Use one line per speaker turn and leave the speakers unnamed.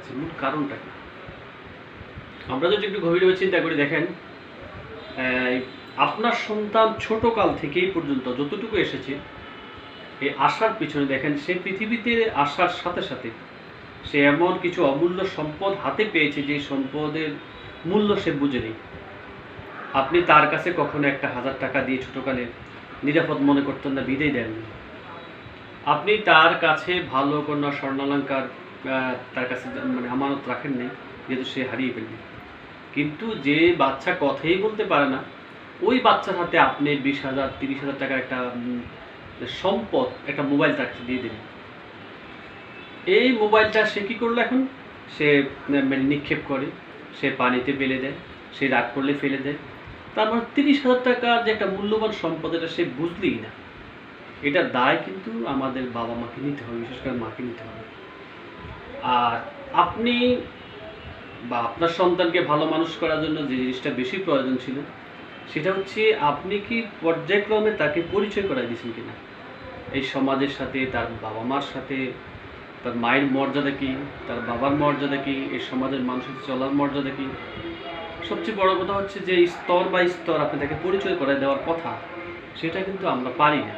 যাচ্ছে, মূল কারণটা কি? আমরা যদি একটু গভীরভাবে চিন্তা করে দেখেন, আপনার সন্তান ছোটকাল থেকেই পর্যন্ত যতটুকু এসেছে, এই আসার পিছনে দেখেন সে পৃথিবীতে আসার সাথে সাথে সে এমন কিছু অমূল্য সম্পদ হাতে পেয়েছে যে সম্পদের মূল্য সে বুঝেনি। আপনি তার কাছে কখনো একটা 1000 টাকা দিয়ে ছোটকালে নিরাপদ মনে করতেন না, বিদেয় দেননি। আপনি তার কাছে ভালো কোনো স্বর্ণালঙ্কার তার কাছে মানে আমানত রাখেন নাই, যেহেতু সে হারিয়ে ফেলবে। কিন্তু যে বাচ্চা কথাই বলতে পারে না, ওই বাচ্চার হাতে আপনি 20,000 30,000 টাকার একটা সম্পদ, একটা মোবাইল তাকে দিয়ে দেবেন। এই মোবাইলটা সে কী করলো এখন? সে মানে নিক্ষেপ করে, সে পানিতে ফেলে দেয়, সে রাগ করলে ফেলে দেয়। তার মানে 30,000 টাকার যে একটা মূল্যবান সম্পদ, এটা সে বুঝলেই না। এটার দায় কিন্তু আমাদের বাবা মাকে নিতে হবে, বিশেষ করে মাকে নিতে হবে। আর আপনি বা আপনার সন্তানকে ভালো মানুষ করার জন্য যে জিনিসটা বেশি প্রয়োজন ছিল, সেটা হচ্ছে আপনি কি পর্যায়ক্রমে তাকে পরিচয় করাই দিয়েছেন কিনা এই সমাজের সাথে, তার বাবা মার সাথে, তার মায়ের মর্যাদা কী, তার বাবার মর্যাদা কী, এই সমাজের মানুষের চলার মর্যাদা কী। সবচেয়ে বড় কথা হচ্ছে যে স্তর বাই স্তর আপনি তাকে পরিচয় করে দেওয়ার কথা, সেটা কিন্তু আমরা পারি না।